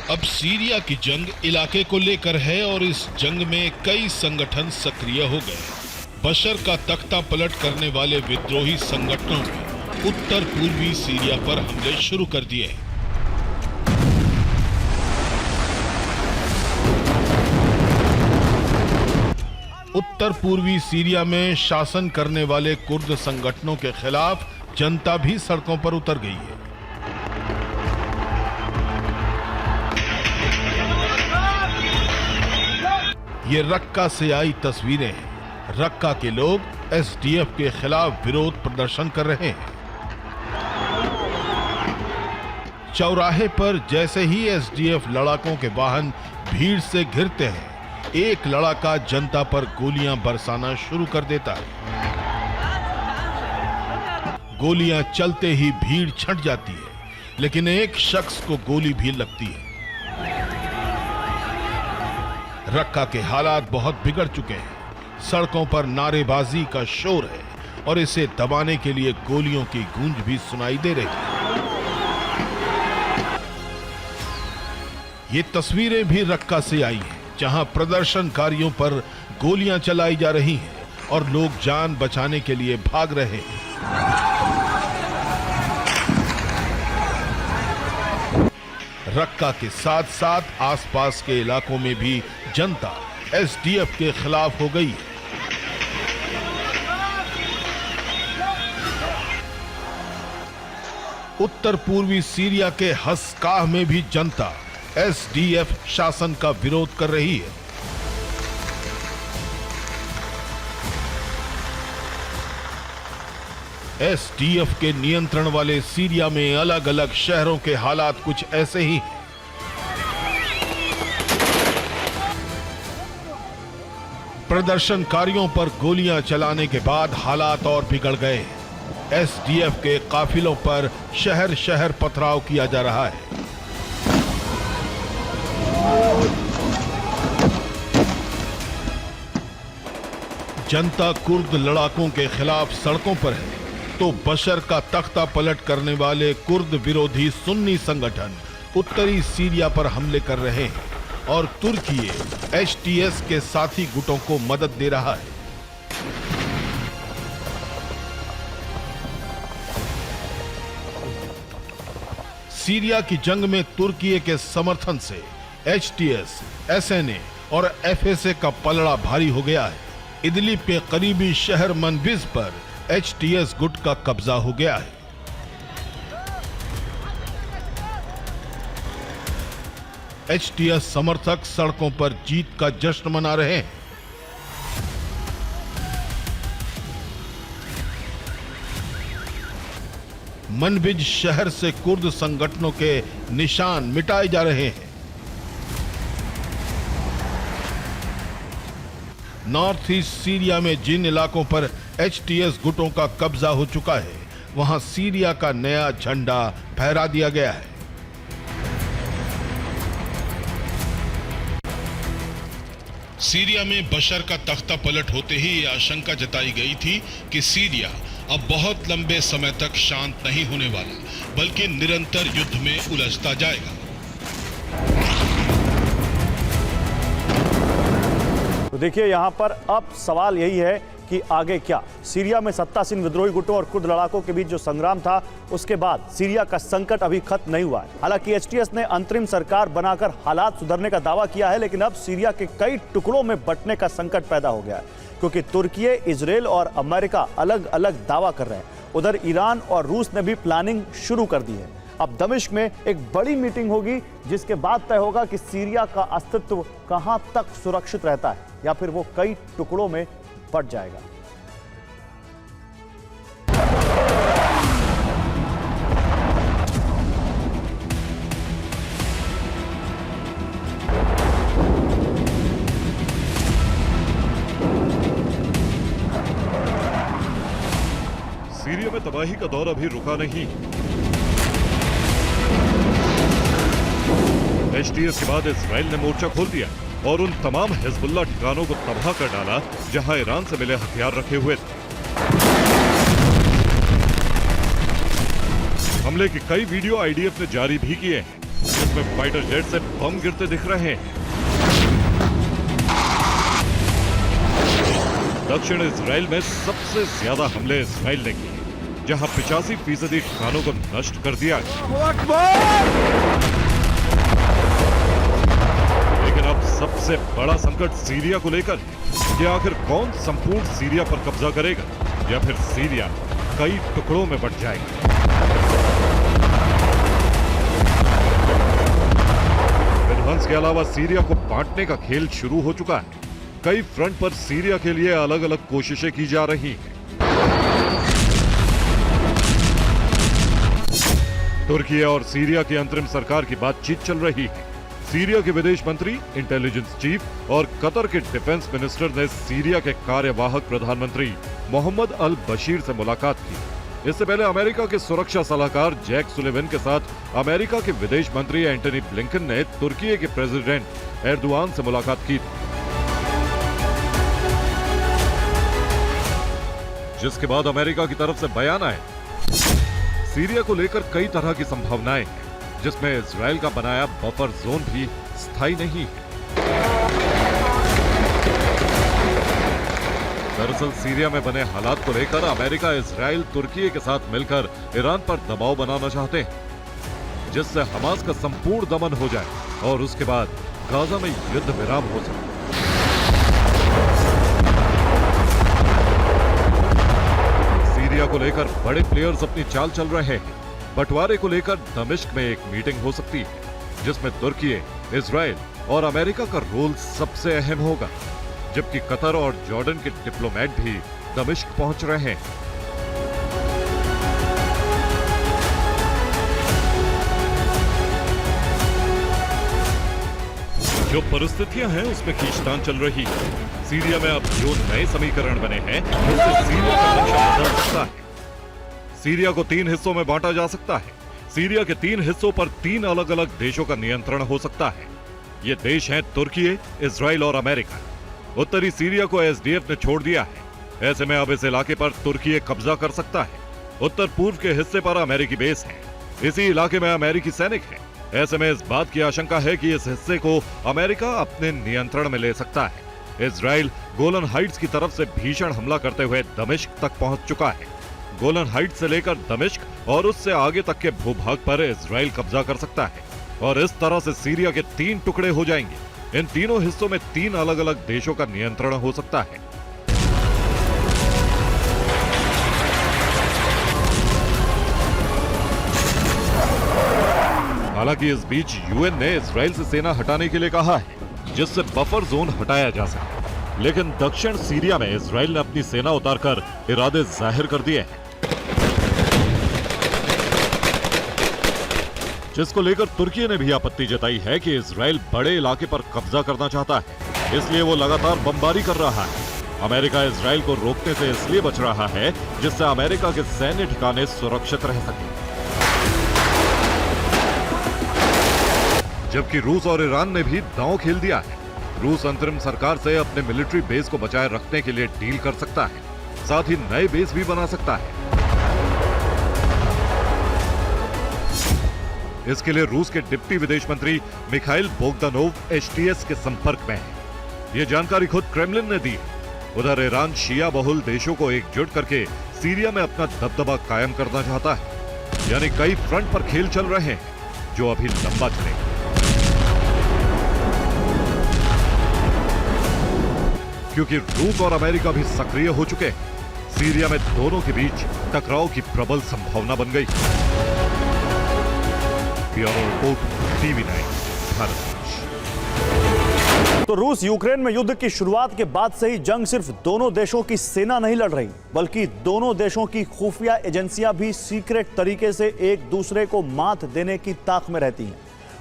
अब सीरिया की जंग इलाके को लेकर है और इस जंग में कई संगठन सक्रिय हो गए। बशर का तख्ता पलट करने वाले विद्रोही संगठनों ने उत्तर पूर्वी सीरिया पर हमले शुरू कर दिए। उत्तर पूर्वी सीरिया में शासन करने वाले कुर्द संगठनों के खिलाफ जनता भी सड़कों पर उतर गई है। ये रक्का से आई तस्वीरें हैं। रक्का के लोग SDF के खिलाफ विरोध प्रदर्शन कर रहे हैं। चौराहे पर जैसे ही SDF लड़ाकों के वाहन भीड़ से घिरते हैं, एक लड़ाका जनता पर गोलियां बरसाना शुरू कर देता है। गोलियां चलते ही भीड़ छंट जाती है, लेकिन एक शख्स को गोली भी लगती है। रक्का के हालात बहुत बिगड़ चुके हैं। सड़कों पर नारेबाजी का शोर है और इसे दबाने के लिए गोलियों की गूंज भी सुनाई दे रही है। ये तस्वीरें भी रक्का से आई हैं, जहां प्रदर्शनकारियों पर गोलियां चलाई जा रही हैं और लोग जान बचाने के लिए भाग रहे हैं। रक्का के साथ साथ आसपास के इलाकों में भी जनता एसडीएफ के खिलाफ हो गई है। उत्तर पूर्वी सीरिया के हस्काह में भी जनता एसडीएफ शासन का विरोध कर रही है। एसडीएफ के नियंत्रण वाले सीरिया में अलग अलग शहरों के हालात कुछ ऐसे ही हैं। प्रदर्शनकारियों पर गोलियां चलाने के बाद हालात और बिगड़ गए। एसडीएफ के काफिलों पर शहर शहर पथराव किया जा रहा है। जनता कुर्द लड़ाकों के खिलाफ सड़कों पर है तो बशर का तख्ता पलट करने वाले कुर्द विरोधी सुन्नी संगठन उत्तरी सीरिया पर हमले कर रहे हैं और तुर्की एचटीएस के साथी गुटों को मदद दे रहा है। सीरिया की जंग में तुर्की के समर्थन से एचटीएस, एसएनए और एफएसए का पलड़ा भारी हो गया है। इदलिब के करीबी शहर मनबिज पर एचटीएस गुट का कब्जा हो गया है। एचटीएस समर्थक सड़कों पर जीत का जश्न मना रहे हैं। मनबिज शहर से कुर्द संगठनों के निशान मिटाए जा रहे हैं। नॉर्थ ईस्ट सीरिया में जिन इलाकों पर एचटीएस गुटों का कब्जा हो चुका है वहां सीरिया का नया झंडा फहरा दिया गया है। सीरिया में बशर का तख्ता पलट होते ही ये आशंका जताई गई थी कि सीरिया अब बहुत लंबे समय तक शांत नहीं होने वाला, बल्कि निरंतर युद्ध में उलझता जाएगा। तो देखिए यहां पर अब सवाल यही है कि आगे क्या। सीरिया में सत्तासीन विद्रोही गुटों और कुर्द लड़ाकों के बीच जो संग्राम था उसके बाद सीरिया का संकट अभी खत्म नहीं हुआ है। हालांकि एचटीएस ने अंतरिम सरकार बनाकर हालात सुधरने का दावा किया है, लेकिन अब सीरिया के कई टुकड़ों में बंटने का संकट पैदा हो गया है, क्योंकि तुर्की, इजराइल और अमेरिका अलग अलग दावा कर रहे हैं। उधर ईरान और रूस ने भी प्लानिंग शुरू कर दी है। अब दमिश्क में एक बड़ी मीटिंग होगी जिसके बाद तय होगा कि सीरिया का अस्तित्व कहां तक सुरक्षित रहता है या फिर वो कई टुकड़ों में बट जाएगा। सीरिया में तबाही का दौर अभी रुका नहीं। एचटीएस के बाद इजराइल ने मोर्चा खोल दिया और उन तमाम हिजबुल्लाह ठिकानों को तबाह कर डाला जहां ईरान से मिले हथियार रखे हुए थे। हमले की कई वीडियो आईडीएफ ने जारी भी किए हैं, जिसमें फाइटर जेट से बम गिरते दिख रहे हैं। दक्षिण इजराइल में सबसे ज्यादा हमले इजराइल ने किए, जहां 85% ठिकानों को नष्ट कर दिया। लेकिन अब सबसे बड़ा संकट सीरिया को लेकर कि आखिर कौन संपूर्ण सीरिया पर कब्जा करेगा या फिर सीरिया कई टुकड़ों में बंट जाएगा। विध्वंस के अलावा सीरिया को बांटने का खेल शुरू हो चुका है। कई फ्रंट पर सीरिया के लिए अलग अलग कोशिशें की जा रही हैं। तुर्की और सीरिया की अंतरिम सरकार की बातचीत चल रही है। सीरिया के विदेश मंत्री, इंटेलिजेंस चीफ और कतर के डिफेंस मिनिस्टर ने सीरिया के कार्यवाहक प्रधानमंत्री मोहम्मद अल बशीर से मुलाकात की। इससे पहले अमेरिका के सुरक्षा सलाहकार जैक सुलिवन के साथ अमेरिका के विदेश मंत्री एंटनी ब्लिंकन ने तुर्की के प्रेसिडेंट एर्दोआन से मुलाकात की, जिसके बाद अमेरिका की तरफ से बयान आया। सीरिया को लेकर कई तरह की संभावनाएं हैं, जिसमें इजराइल का बनाया बफर जोन भी स्थायी नहीं है। दरअसल सीरिया में बने हालात को लेकर अमेरिका, इजराइल, तुर्की के साथ मिलकर ईरान पर दबाव बनाना चाहते हैं, जिससे हमास का संपूर्ण दमन हो जाए और उसके बाद गाजा में युद्ध विराम हो सके। सीरिया को लेकर बड़े प्लेयर्स अपनी चाल चल रहे हैं। बंटवारे को लेकर दमिश्क में एक मीटिंग हो सकती है जिसमें तुर्की, इजराइल और अमेरिका का रोल सबसे अहम होगा, जबकि कतर और जॉर्डन के डिप्लोमेट भी दमिश्क पहुंच रहे हैं। जो परिस्थितियां हैं उसमें खींचतान चल रही है। सीरिया में अब जो नए समीकरण बने हैं उससे सीरिया का नक्शा बदल सकता है। सीरिया को 3 हिस्सों में बांटा जा सकता है। सीरिया के 3 हिस्सों पर 3 अलग अलग देशों का नियंत्रण हो सकता है। ये देश हैं तुर्की, इजराइल और अमेरिका। उत्तरी सीरिया को एसडीएफ ने छोड़ दिया है। ऐसे में अब इस इलाके पर तुर्की कब्जा कर सकता है। उत्तर पूर्व के हिस्से पर अमेरिकी बेस है। इसी इलाके में अमेरिकी सैनिक हैं। ऐसे में इस बात की आशंका है कि इस हिस्से को अमेरिका अपने नियंत्रण में ले सकता है। इजराइल गोलन हाइट्स की तरफ से भीषण हमला करते हुए दमिश्क तक पहुंच चुका है। गोलन हाइट्स से लेकर दमिश्क और उससे आगे तक के भूभाग पर इजराइल कब्जा कर सकता है और इस तरह से सीरिया के 3 टुकड़े हो जाएंगे। इन तीनों हिस्सों में 3 अलग अलग देशों का नियंत्रण हो सकता है। हालांकि इस बीच यूएन ने इजराइल से सेना हटाने के लिए कहा है जिससे बफर जोन हटाया जा सके, लेकिन दक्षिण सीरिया में इजराइल ने अपनी सेना उतारकर इरादे जाहिर कर दिए हैं, जिसको लेकर तुर्की ने भी आपत्ति जताई है कि इजराइल बड़े इलाके पर कब्जा करना चाहता है, इसलिए वो लगातार बमबारी कर रहा है। अमेरिका इजराइल को रोकने से इसलिए बच रहा है जिससे अमेरिका के सैन्य ठिकाने सुरक्षित रह सके। जबकि रूस और ईरान ने भी दांव खेल दिया है। रूस अंतरिम सरकार से अपने मिलिट्री बेस को बचाए रखने के लिए डील कर सकता है, साथ ही नए बेस भी बना सकता है। इसके लिए रूस के डिप्टी विदेश मंत्री मिखाइल बोगदानोव एचटीएस के संपर्क में है। यह जानकारी खुद क्रेमलिन ने दी है। उधर ईरान शिया बहुल देशों को एकजुट करके सीरिया में अपना दबदबा कायम करना चाहता है, यानी कई फ्रंट पर खेल चल रहे हैं जो अभी लंबा चलेगा। क्योंकि रूस और अमेरिका भी सक्रिय हो चुके हैं, सीरिया में दोनों के बीच टकराव की प्रबल संभावना बन गई। Bureau report, TV9 Bharat. तो रूस यूक्रेन में युद्ध की शुरुआत के बाद से ही जंग सिर्फ दोनों देशों की सेना नहीं लड़ रही, बल्कि दोनों देशों की खुफिया एजेंसियां भी सीक्रेट तरीके से एक दूसरे को मात देने की ताक में रहती हैं।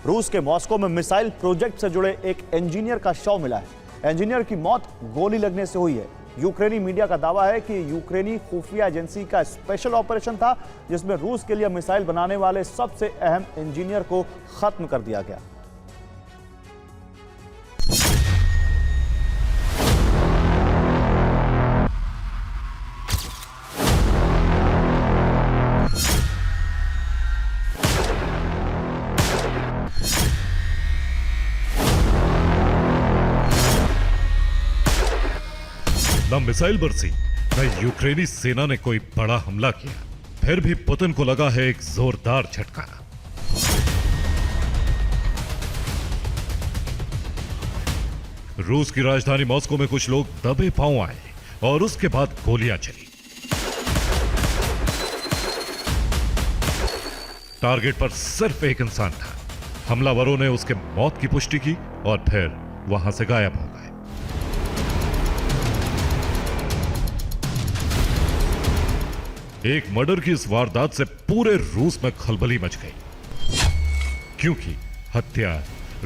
रूस के मॉस्को में मिसाइल प्रोजेक्ट से जुड़े एक इंजीनियर का शव मिला है। इंजीनियर की मौत गोली लगने से हुई है। यूक्रेनी मीडिया का दावा है कि यूक्रेनी खुफिया एजेंसी का स्पेशल ऑपरेशन था जिसमें रूस के लिए मिसाइल बनाने वाले सबसे अहम इंजीनियर को खत्म कर दिया गया। न मिसाइल बरसी, न यूक्रेनी सेना ने कोई बड़ा हमला किया, फिर भी पुतिन को लगा है एक जोरदार झटका। रूस की राजधानी मॉस्को में कुछ लोग दबे पांव आए और उसके बाद गोलियां चली। टारगेट पर सिर्फ एक इंसान था। हमलावरों ने उसके मौत की पुष्टि की और फिर वहां से गायब हो गए। एक मर्डर की इस वारदात से पूरे रूस में खलबली मच गई, क्योंकि हत्या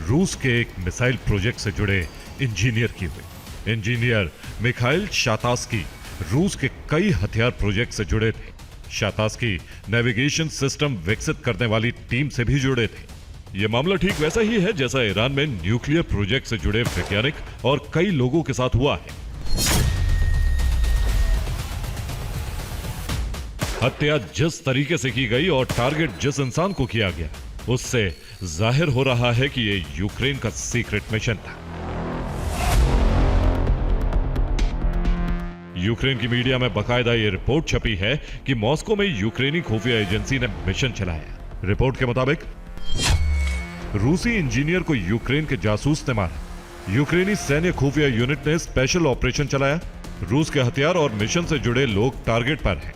रूस के एक मिसाइल प्रोजेक्ट से जुड़े इंजीनियर की हुई। इंजीनियर मिखाइल शातास्की रूस के कई हथियार प्रोजेक्ट से जुड़े थे। शातास्की नेविगेशन सिस्टम विकसित करने वाली टीम से भी जुड़े थे। यह मामला ठीक वैसा ही है जैसा ईरान में न्यूक्लियर प्रोजेक्ट से जुड़े वैज्ञानिक और कई लोगों के साथ हुआ है। हत्या जिस तरीके से की गई और टारगेट जिस इंसान को किया गया, उससे जाहिर हो रहा है कि यह यूक्रेन का सीक्रेट मिशन था। यूक्रेन की मीडिया में बकायदा यह रिपोर्ट छपी है कि मॉस्को में यूक्रेनी खुफिया एजेंसी ने मिशन चलाया। रिपोर्ट के मुताबिक रूसी इंजीनियर को यूक्रेन के जासूस ने मारा। यूक्रेनी सैन्य खुफिया यूनिट ने स्पेशल ऑपरेशन चलाया। रूस के हथियार और मिशन से जुड़े लोग टारगेट पर हैं।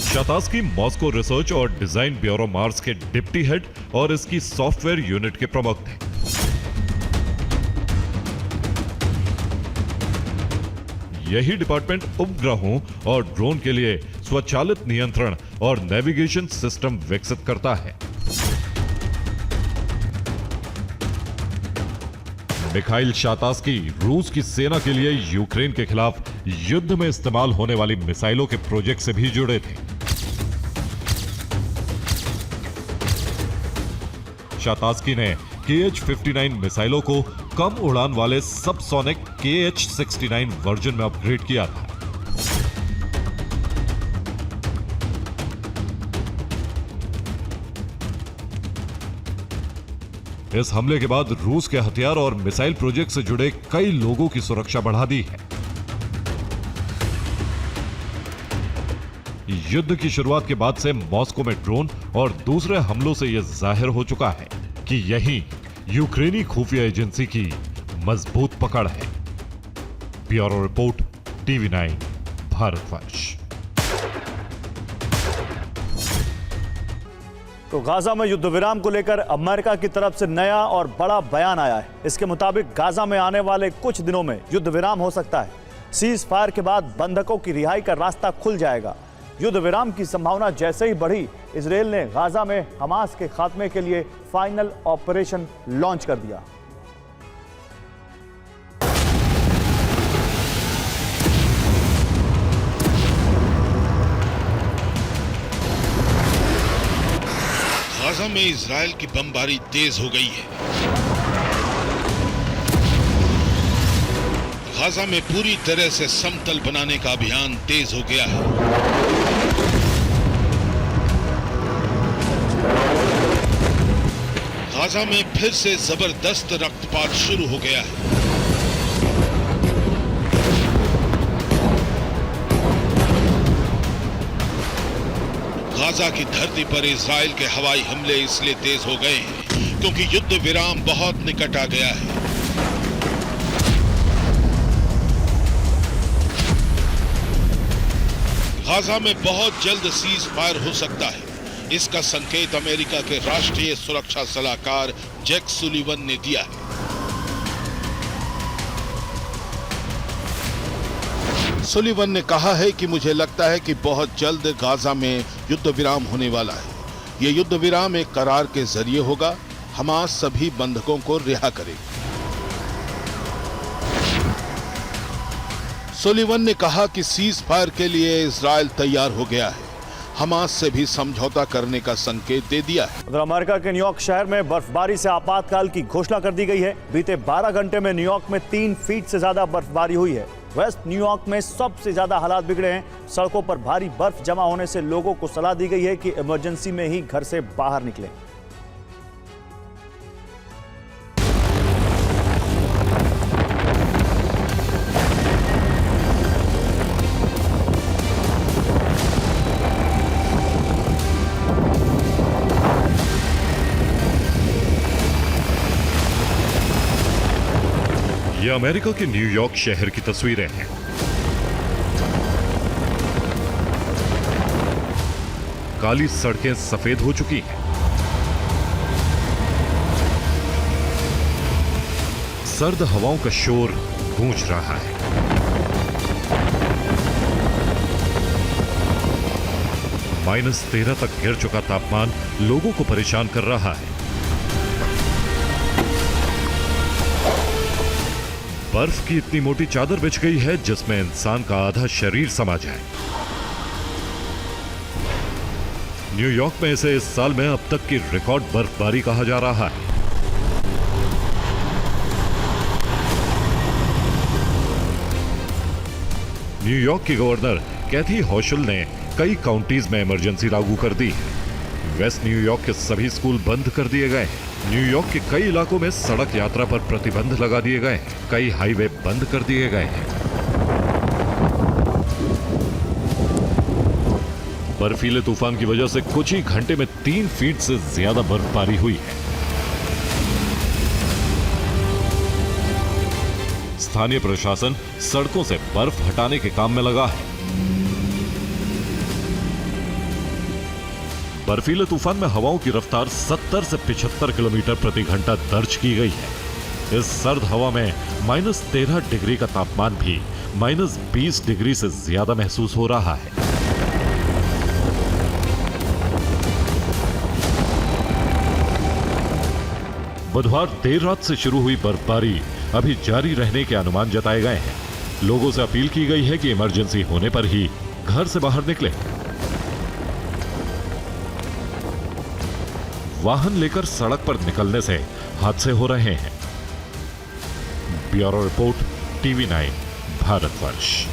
शातास्की मॉस्को रिसर्च और डिजाइन ब्यूरो मार्स के डिप्टी हेड और इसकी सॉफ्टवेयर यूनिट के प्रमुख थे। यही डिपार्टमेंट उपग्रहों और ड्रोन के लिए स्वचालित नियंत्रण और नेविगेशन सिस्टम विकसित करता है। मिखाइल शातास्की रूस की सेना के लिए यूक्रेन के खिलाफ युद्ध में इस्तेमाल होने वाली मिसाइलों के प्रोजेक्ट से भी जुड़े थे। शातास्की ने KH-59 मिसाइलों को कम उड़ान वाले सबसोनिक KH-69 वर्जन में अपग्रेड किया था। इस हमले के बाद रूस के हथियार और मिसाइल प्रोजेक्ट से जुड़े कई लोगों की सुरक्षा बढ़ा दी है। युद्ध की शुरुआत के बाद से मॉस्को में ड्रोन और दूसरे हमलों से यह जाहिर हो चुका है कि यही यूक्रेनी खुफिया एजेंसी की मजबूत पकड़ है। Bureau report, TV9 Bharatvarsh. तो गाजा में युद्ध विराम को लेकर अमेरिका की तरफ से नया और बड़ा बयान आया है। इसके मुताबिक गाजा में आने वाले कुछ दिनों में युद्ध विराम हो सकता है। सीज फायर के बाद बंधकों की रिहाई का रास्ता खुल जाएगा। युद्ध विराम की संभावना जैसे ही बढ़ी, इजरायल ने गाजा में हमास के खात्मे के लिए फाइनल ऑपरेशन लॉन्च कर दिया। गाजा में इजरायल की बमबारी तेज हो गई है। गाजा में पूरी तरह से समतल बनाने का अभियान तेज हो गया है। गाजा में फिर से जबरदस्त रक्तपात शुरू हो गया है। गाजा की धरती पर इजराइल के हवाई हमले इसलिए तेज हो गए हैं क्योंकि युद्ध विराम बहुत निकट आ गया है। गाजा में बहुत जल्द सीज फायर हो सकता है। इसका संकेत अमेरिका के राष्ट्रीय सुरक्षा सलाहकार जैक सुलिवन ने दिया है। सुलिवन ने कहा है कि मुझे लगता है कि बहुत जल्द गाजा में युद्ध विराम होने वाला है। यह युद्ध विराम एक करार के जरिए होगा। हमास सभी बंधकों को रिहा करेगी। सुलिवन ने कहा कि सीज फायर के लिए इजराइल तैयार हो गया है। हमास से भी समझौता करने का संकेत दे दिया है। उधर अमेरिका के न्यूयॉर्क शहर में बर्फबारी से आपातकाल की घोषणा कर दी गई है। बीते 12 घंटे में न्यूयॉर्क में 3 फीट से ज्यादा बर्फबारी हुई है। वेस्ट न्यूयॉर्क में सबसे ज्यादा हालात बिगड़े हैं। सड़कों पर भारी बर्फ जमा होने से लोगों को सलाह दी गई है कि इमरजेंसी में ही घर से बाहर निकलें। ये अमेरिका के न्यूयॉर्क शहर की तस्वीरें हैं। काली सड़कें सफेद हो चुकी हैं। सर्द हवाओं का शोर गूंज रहा है। -13 तक गिर चुका तापमान लोगों को परेशान कर रहा है। बर्फ की इतनी मोटी चादर बिछ गई है जिसमें इंसान का आधा शरीर समा जाए। न्यूयॉर्क में इसे इस साल में अब तक की रिकॉर्ड बर्फबारी कहा जा रहा है। न्यूयॉर्क की गवर्नर कैथी हॉशल ने कई काउंटीज में इमरजेंसी लागू कर दी है। वेस्ट न्यूयॉर्क के सभी स्कूल बंद कर दिए गए हैं। न्यूयॉर्क के कई इलाकों में सड़क यात्रा पर प्रतिबंध लगा दिए गए हैं। कई हाईवे बंद कर दिए गए हैं। बर्फीले तूफान की वजह से कुछ ही घंटे में 3 फीट से ज्यादा बर्फबारी हुई है। स्थानीय प्रशासन सड़कों से बर्फ हटाने के काम में लगा है। बर्फीले तूफान में हवाओं की रफ्तार 70 से 75 किलोमीटर प्रति घंटा दर्ज की गई है। इस सर्द हवा में -13 डिग्री का तापमान भी -20 डिग्री से ज्यादा महसूस हो रहा है। बुधवार देर रात से शुरू हुई बर्फबारी अभी जारी रहने के अनुमान जताए गए हैं। लोगों से अपील की गई है कि इमरजेंसी होने पर ही घर से बाहर निकलें। वाहन लेकर सड़क पर निकलने से हादसे हो रहे हैं। Bureau report, TV9 Bharatvarsh.